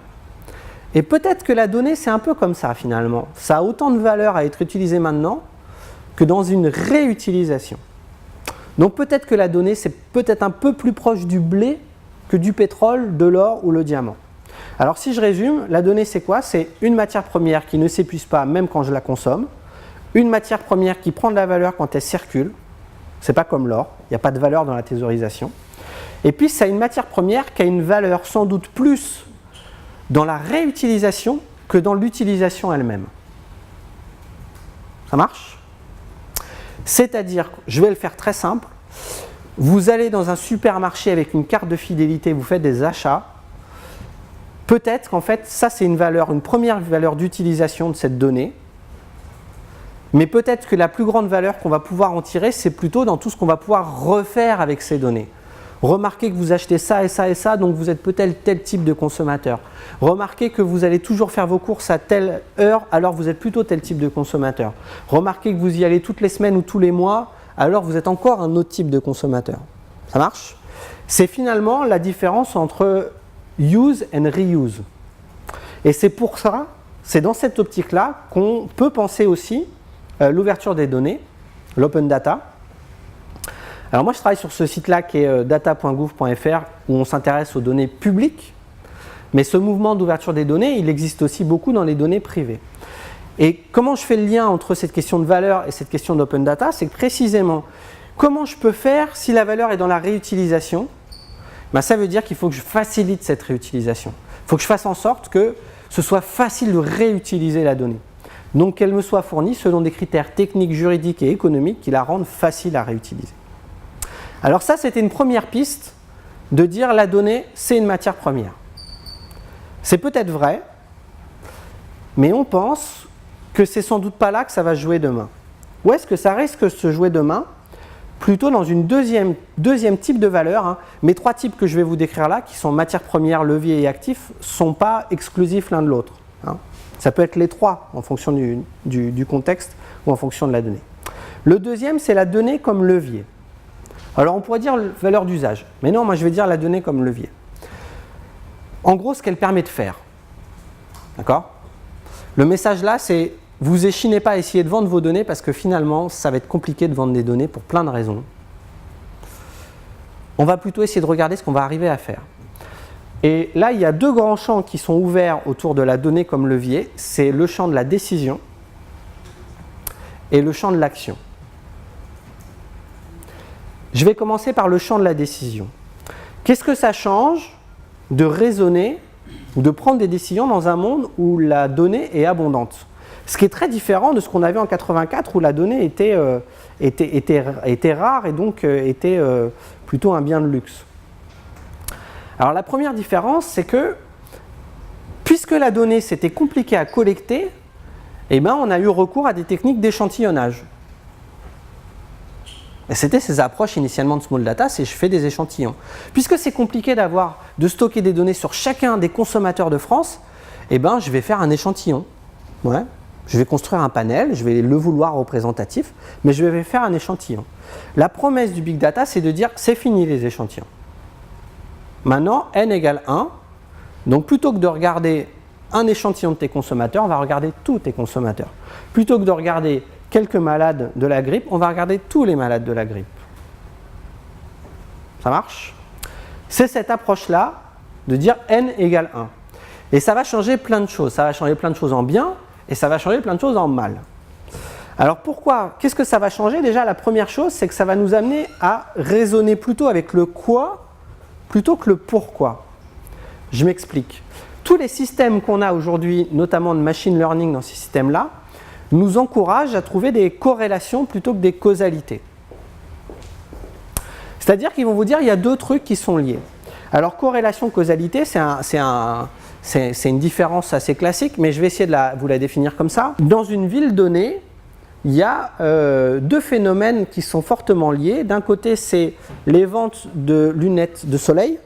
Et peut-être que la donnée c'est un peu comme ça finalement. Ça a autant de valeur à être utilisé maintenant que dans une réutilisation. Donc peut-être que la donnée, c'est peut-être un peu plus proche du blé que du pétrole, de l'or ou le diamant. Alors si je résume, la donnée c'est quoi? C'est une matière première qui ne s'épuise pas même quand je la consomme, une matière première qui prend de la valeur quand elle circule, c'est pas comme l'or, il n'y a pas de valeur dans la thésaurisation, et puis ça a une matière première qui a une valeur sans doute plus dans la réutilisation que dans l'utilisation elle-même. Ça marche? C'est-à-dire, je vais le faire très simple, vous allez dans un supermarché avec une carte de fidélité, vous faites des achats, peut-être qu'en fait, ça c'est une première valeur d'utilisation de cette donnée, mais peut-être que la plus grande valeur qu'on va pouvoir en tirer, c'est plutôt dans tout ce qu'on va pouvoir refaire avec ces données. Remarquez que vous achetez ça et ça et ça, donc vous êtes peut-être tel type de consommateur. Remarquez que vous allez toujours faire vos courses à telle heure, alors vous êtes plutôt tel type de consommateur. Remarquez que vous y allez toutes les semaines ou tous les mois, alors vous êtes encore un autre type de consommateur. Ça marche? C'est finalement la différence entre use and reuse. Et c'est pour ça, c'est dans cette optique-là qu'on peut penser aussi l'ouverture des données, l'open data. Alors moi je travaille sur ce site-là qui est data.gouv.fr où on s'intéresse aux données publiques, mais ce mouvement d'ouverture des données, il existe aussi beaucoup dans les données privées. Et comment je fais le lien entre cette question de valeur et cette question d'open data? C'est que précisément, comment je peux faire si la valeur est dans la réutilisation? Ça veut dire qu'il faut que je facilite cette réutilisation. Il faut que je fasse en sorte que ce soit facile de réutiliser la donnée. Donc qu'elle me soit fournie selon des critères techniques, juridiques et économiques qui la rendent facile à réutiliser. Alors ça, c'était une première piste de dire la donnée, c'est une matière première. C'est peut-être vrai, mais on pense que c'est sans doute pas là que ça va se jouer demain. Où est-ce que ça risque de se jouer demain? Plutôt dans une deuxième type de valeur. Mes 3 types que je vais vous décrire là, qui sont matière première, levier et actif, ne sont pas exclusifs l'un de l'autre. Ça peut être les 3 en fonction du contexte ou en fonction de la donnée. Le deuxième, c'est la donnée comme levier. Alors on pourrait dire valeur d'usage, mais non, moi je vais dire la donnée comme levier. En gros, ce qu'elle permet de faire. D'accord? Le message là, c'est vous échinez pas à essayer de vendre vos données parce que finalement, ça va être compliqué de vendre des données pour plein de raisons. On va plutôt essayer de regarder ce qu'on va arriver à faire. Et là, il y a 2 grands champs qui sont ouverts autour de la donnée comme levier. C'est le champ de la décision et le champ de l'action. Je vais commencer par le champ de la décision. Qu'est-ce que ça change de raisonner ou de prendre des décisions dans un monde où la donnée est abondante? Ce qui est très différent de ce qu'on avait en 84 où la donnée était rare et donc était plutôt un bien de luxe. Alors la première différence, c'est que puisque la donnée c'était compliqué à collecter, on a eu recours à des techniques d'échantillonnage. Et c'était ces approches initialement de small data, c'est je fais des échantillons. Puisque c'est compliqué de stocker des données sur chacun des consommateurs de France, je vais faire un échantillon. Ouais. Je vais construire un panel, je vais le vouloir représentatif, mais je vais faire un échantillon. La promesse du big data, c'est de dire c'est fini les échantillons. Maintenant, n égale 1, donc plutôt que de regarder un échantillon de tes consommateurs, on va regarder tous tes consommateurs. Plutôt que de regarder quelques malades de la grippe, on va regarder tous les malades de la grippe. Ça marche? C'est cette approche-là de dire n égale 1. Et ça va changer plein de choses. Ça va changer plein de choses en bien et ça va changer plein de choses en mal. Alors pourquoi? Qu'est-ce que ça va changer? Déjà, la première chose, c'est que ça va nous amener à raisonner plutôt avec le quoi plutôt que le pourquoi. Je m'explique. Tous les systèmes qu'on a aujourd'hui, notamment de machine learning dans ces systèmes-là, nous encouragent à trouver des corrélations plutôt que des causalités. C'est-à-dire qu'ils vont vous dire qu'il y a deux trucs qui sont liés. Alors corrélation, causalité, c'est une différence assez classique, mais je vais essayer de vous la définir comme ça. Dans une ville donnée, il y a deux phénomènes qui sont fortement liés. D'un côté, c'est les ventes de lunettes de soleil,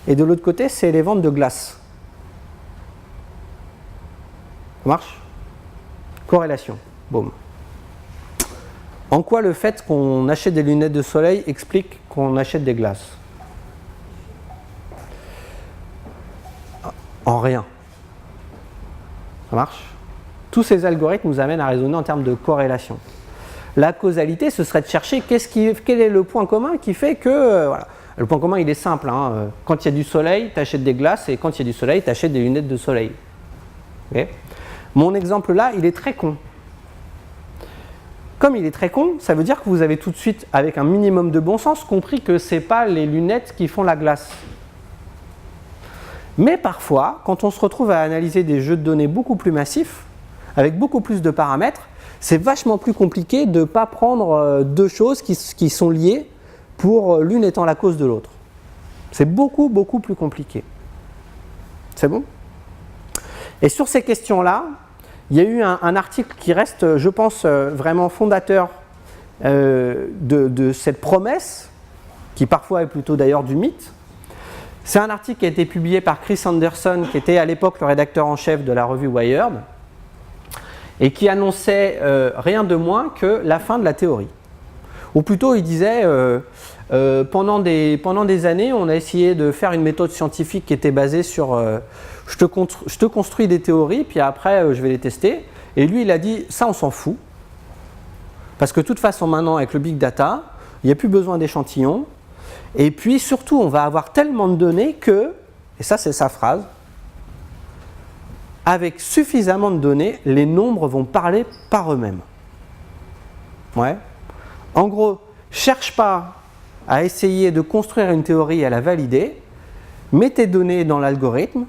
et de l'autre côté, c'est les ventes de glace. Ça marche? Corrélation. Boum. En quoi le fait qu'on achète des lunettes de soleil explique qu'on achète des glaces? En rien. Ça marche? Tous ces algorithmes nous amènent à raisonner en termes de corrélation. La causalité, ce serait de chercher quel est le point commun qui fait que... voilà. Le point commun, il est simple. Hein. Quand il y a du soleil, tu achètes des glaces, et quand il y a du soleil, tu achètes des lunettes de soleil. Okay? Mon exemple là, il est très con. Comme il est très con, ça veut dire que vous avez tout de suite, avec un minimum de bon sens, compris que ce n'est pas les lunettes qui font la glace. Mais parfois, quand on se retrouve à analyser des jeux de données beaucoup plus massifs, avec beaucoup plus de paramètres, c'est vachement plus compliqué de ne pas prendre deux choses qui sont liées pour l'une étant la cause de l'autre. C'est beaucoup, beaucoup plus compliqué. C'est bon? Et sur ces questions-là, il y a eu un article qui reste, je pense, vraiment fondateur de cette promesse, qui parfois est plutôt d'ailleurs du mythe. C'est un article qui a été publié par Chris Anderson, qui était à l'époque le rédacteur en chef de la revue Wired, et qui annonçait rien de moins que la fin de la théorie. Ou plutôt, il disait, pendant des années, on a essayé de faire une méthode scientifique qui était basée sur je te construis des théories, puis après, je vais les tester. Et lui, il a dit, ça, on s'en fout. Parce que de toute façon, maintenant, avec le big data, il n'y a plus besoin d'échantillons. Et puis, surtout, on va avoir tellement de données que, et ça, c'est sa phrase, avec suffisamment de données, les nombres vont parler par eux-mêmes. Ouais. En gros, cherche pas à essayer de construire une théorie et à la valider, mets tes données dans l'algorithme,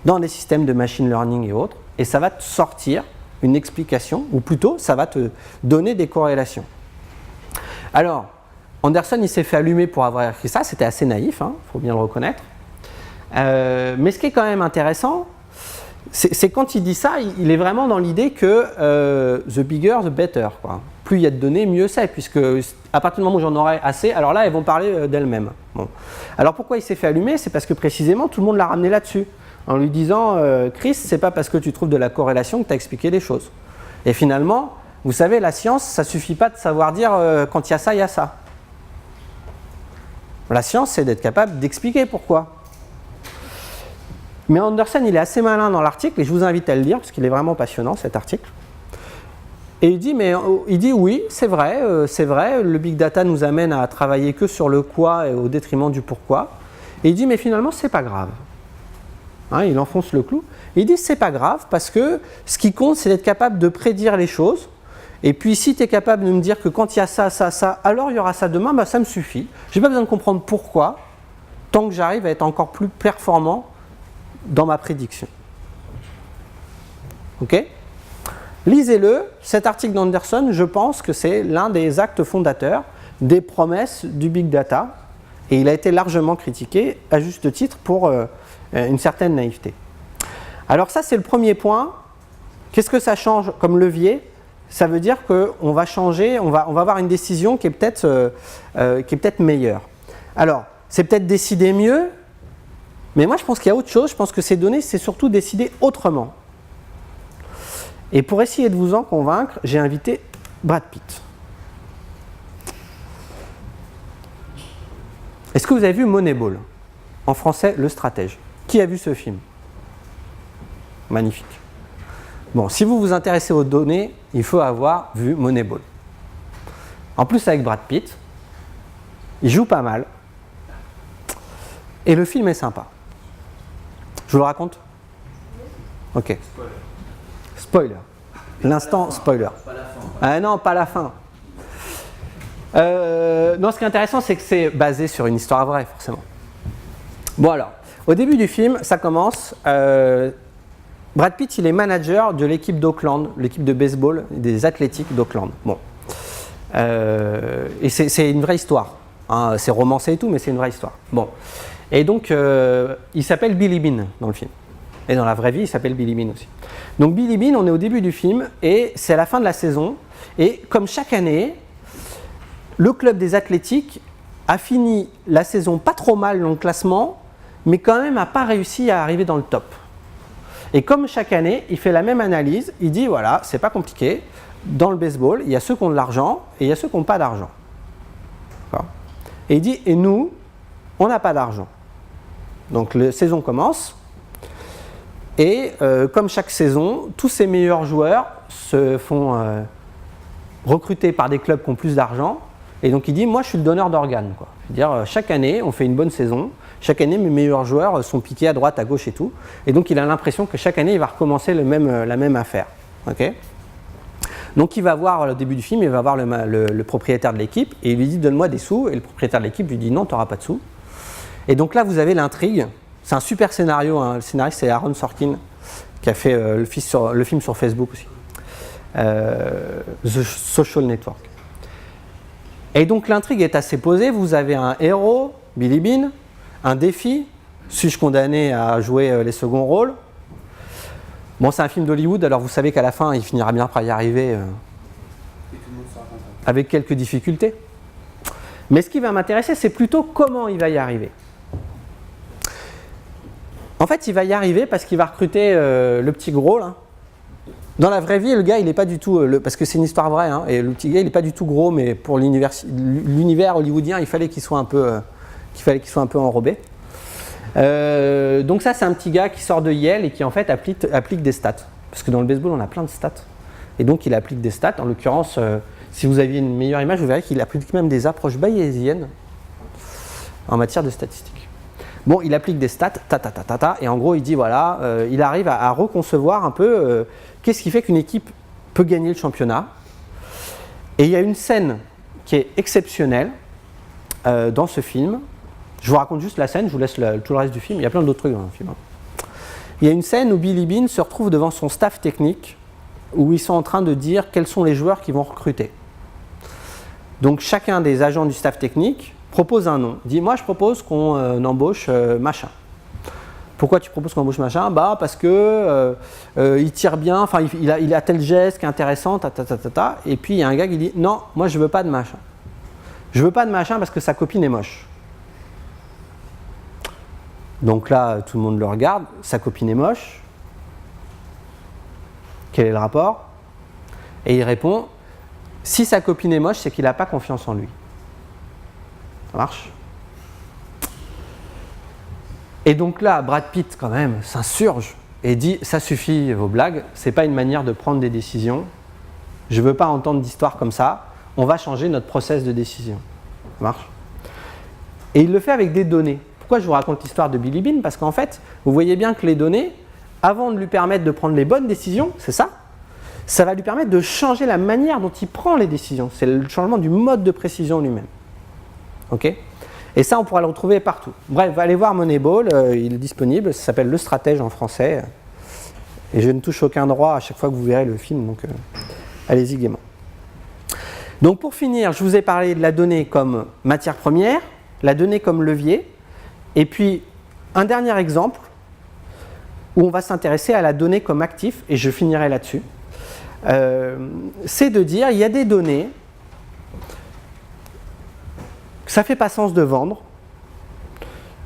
dans les systèmes de machine learning et autres, et ça va te sortir une explication, ou plutôt, ça va te donner des corrélations. Alors, Anderson, il s'est fait allumer pour avoir écrit ça, c'était assez naïf, hein, faut bien le reconnaître. Mais ce qui est quand même intéressant, c'est quand il dit ça, il est vraiment dans l'idée que the bigger, the better, quoi. Plus il y a de données, mieux c'est, puisque à partir du moment où j'en aurai assez, alors là, elles vont parler d'elles-mêmes. Bon. Alors pourquoi il s'est fait allumer? C'est parce que précisément, tout le monde l'a ramené là-dessus, en lui disant Chris, c'est pas parce que tu trouves de la corrélation que tu as expliqué les choses. Et finalement, vous savez, la science, ça suffit pas de savoir dire quand il y a ça, il y a ça. La science, c'est d'être capable d'expliquer pourquoi. Mais Anderson, il est assez malin dans l'article, et je vous invite à le lire, parce qu'il est vraiment passionnant, cet article. Et il dit oui, c'est vrai, le big data nous amène à travailler que sur le quoi et au détriment du pourquoi. Et il dit, mais finalement, c'est pas grave. Hein, il enfonce le clou. Et il dit, c'est pas grave, parce que ce qui compte, c'est d'être capable de prédire les choses. Et puis, si tu es capable de me dire que quand il y a ça, ça, ça, alors il y aura ça demain, bah, ça me suffit. Je n'ai pas besoin de comprendre pourquoi, tant que j'arrive à être encore plus performant dans ma prédiction. Ok ? Lisez-le, cet article d'Anderson, je pense que c'est l'un des actes fondateurs des promesses du big data, et il a été largement critiqué, à juste titre, pour une certaine naïveté. Alors ça, c'est le premier point. Qu'est-ce que ça change comme levier? Ça veut dire qu'on va changer, on va avoir une décision qui est peut-être meilleure. Alors, c'est peut-être décider mieux, mais moi je pense qu'il y a autre chose, je pense que ces données, c'est surtout décider autrement. Et pour essayer de vous en convaincre, j'ai invité Brad Pitt. Est-ce que vous avez vu Moneyball? En français, Le Stratège. Qui a vu ce film? Magnifique. Bon, si vous vous intéressez aux données, il faut avoir vu Moneyball. En plus avec Brad Pitt, il joue pas mal. Et le film est sympa. Je vous le raconte? Ok. Spoiler. L'instant spoiler. Pas la fin. Ah non, pas la fin. Non, ce qui est intéressant, c'est que c'est basé sur une histoire vraie, forcément. Bon alors, au début du film, ça commence. Brad Pitt, il est manager de l'équipe d'Auckland, l'équipe de baseball des Athletics d'Auckland. Bon. Et c'est une vraie histoire. Hein, c'est romancé et tout, mais c'est une vraie histoire. Bon. Et donc, il s'appelle Billy Beane dans le film. Et dans la vraie vie, il s'appelle Billy Beane aussi. Donc Billy Beane, on est au début du film et c'est à la fin de la saison. Et comme chaque année, le club des Athlétiques a fini la saison pas trop mal dans le classement, mais quand même n'a pas réussi à arriver dans le top. Et comme chaque année, il fait la même analyse. Il dit voilà, c'est pas compliqué. Dans le baseball, il y a ceux qui ont de l'argent et il y a ceux qui n'ont pas d'argent. Et il dit et nous, on n'a pas d'argent. Donc la saison commence. Et comme chaque saison, tous ces meilleurs joueurs se font recruter par des clubs qui ont plus d'argent. Et donc il dit, moi je suis le donneur d'organes. C'est-à-dire chaque année, on fait une bonne saison. Chaque année, mes meilleurs joueurs sont piqués à droite, à gauche et tout. Et donc il a l'impression que chaque année, il va recommencer la même affaire. Okay, donc il va voir, au début du film, il va voir le propriétaire de l'équipe. Et il lui dit, donne-moi des sous. Et le propriétaire de l'équipe lui dit, non, tu n'auras pas de sous. Et donc là, vous avez l'intrigue. C'est un super scénario. Hein. Le scénariste, c'est Aaron Sorkin, qui a fait le film sur Facebook aussi. The Social Network. Et donc l'intrigue est assez posée. Vous avez un héros, Billy Beane, un défi. Suis-je condamné à jouer les seconds rôles? Bon, c'est un film d'Hollywood, alors vous savez qu'à la fin, il finira bien par y arriver avec quelques difficultés. Mais ce qui va m'intéresser, c'est plutôt comment il va y arriver. En fait, il va y arriver parce qu'il va recruter le petit gros, là. Dans la vraie vie, le gars, il n'est pas du tout... parce que c'est une histoire vraie, hein, et le petit gars, il n'est pas du tout gros, mais pour l'univers hollywoodien, il fallait qu'il soit un peu enrobé. Donc ça, c'est un petit gars qui sort de Yale et qui, en fait, applique des stats. Parce que dans le baseball, on a plein de stats. Et donc, il applique des stats. En l'occurrence, si vous aviez une meilleure image, vous verrez qu'il applique même des approches bayésiennes en matière de statistiques. Bon, il applique des stats, et en gros, il dit, voilà, il arrive à reconcevoir un peu qu'est-ce qui fait qu'une équipe peut gagner le championnat. Et il y a une scène qui est exceptionnelle dans ce film. Je vous raconte juste la scène, je vous laisse tout le reste du film. Il y a plein d'autres trucs dans le film. Il y a une scène où Billy Beane se retrouve devant son staff technique, où ils sont en train de dire quels sont les joueurs qu'ils vont recruter. Donc chacun des agents du staff technique propose un nom. Dit, moi je propose qu'on embauche machin. Pourquoi tu proposes qu'on embauche machin? Bah parce que il tire bien, enfin il a tel geste qui est intéressant, Et puis il y a un gars qui dit, non, moi je veux pas de machin. Je veux pas de machin parce que sa copine est moche. Donc là, tout le monde le regarde, sa copine est moche. Quel est le rapport? Et il répond, si sa copine est moche, c'est qu'il n'a pas confiance en lui. Ça marche? Et donc là, Brad Pitt, quand même, s'insurge et dit, ça suffit vos blagues, c'est pas une manière de prendre des décisions. Je veux pas entendre d'histoire comme ça. On va changer notre process de décision. Ça marche? Et il le fait avec des données. Pourquoi je vous raconte l'histoire de Billy Beane? Parce qu'en fait, vous voyez bien que les données, avant de lui permettre de prendre les bonnes décisions, c'est ça, ça va lui permettre de changer la manière dont il prend les décisions. C'est le changement du mode de précision lui-même. Ok? Et ça, on pourra le retrouver partout. Bref, allez voir Moneyball, il est disponible, ça s'appelle Le Stratège en français. Et je ne touche aucun droit à chaque fois que vous verrez le film, donc allez-y gaiement. Donc pour finir, je vous ai parlé de la donnée comme matière première, la donnée comme levier, et puis un dernier exemple où on va s'intéresser à la donnée comme actif, et je finirai là-dessus. C'est de dire, il y a des données que ça ne fait pas sens de vendre,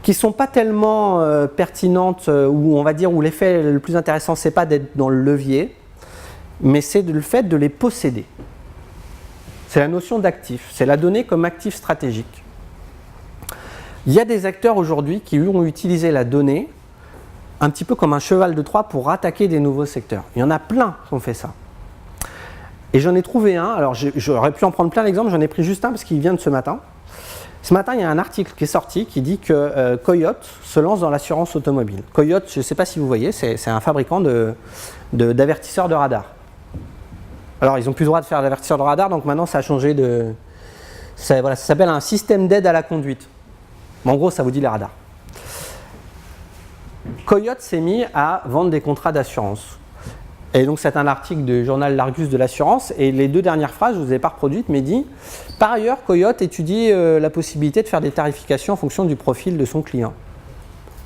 qui ne sont pas tellement pertinentes, ou on va dire où l'effet le plus intéressant, ce n'est pas d'être dans le levier, mais c'est le fait de les posséder. C'est la notion d'actif, c'est la donnée comme actif stratégique. Il y a des acteurs aujourd'hui qui ont utilisé la donnée un petit peu comme un cheval de Troie pour attaquer des nouveaux secteurs. Il y en a plein qui ont fait ça. Et j'en ai trouvé un, alors j'aurais pu en prendre plein d'exemples, j'en ai pris juste un parce qu'il vient de ce matin. Ce matin, il y a un article qui est sorti qui dit que Coyote se lance dans l'assurance automobile. Coyote, je ne sais pas si vous voyez, c'est un fabricant d'avertisseurs de radar. Alors, ils n'ont plus le droit de faire d'avertisseurs de radar, donc maintenant, ça a changé de... Voilà, ça s'appelle un système d'aide à la conduite. En gros, ça vous dit les radars. Coyote s'est mis à vendre des contrats d'assurance. Et donc c'est un article du journal L'Argus de l'assurance, et les 2 dernières phrases, je ne vous ai pas reproduites, mais dit « Par ailleurs, Coyote étudie la possibilité de faire des tarifications en fonction du profil de son client. »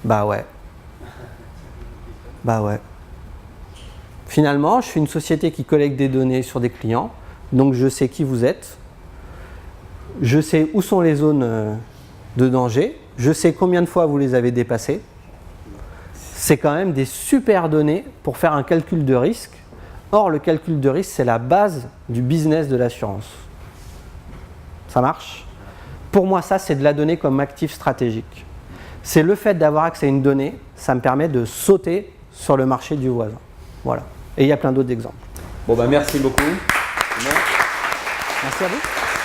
Bah ouais. Bah ouais. Finalement, je suis une société qui collecte des données sur des clients, donc je sais qui vous êtes, je sais où sont les zones de danger, je sais combien de fois vous les avez dépassées. C'est quand même des super données pour faire un calcul de risque. Or, le calcul de risque, c'est la base du business de l'assurance. Ça marche? Pour moi, ça, c'est de la donnée comme actif stratégique. C'est le fait d'avoir accès à une donnée, ça me permet de sauter sur le marché du voisin. Voilà. Et il y a plein d'autres exemples. Bon, bah merci beaucoup. Merci à vous.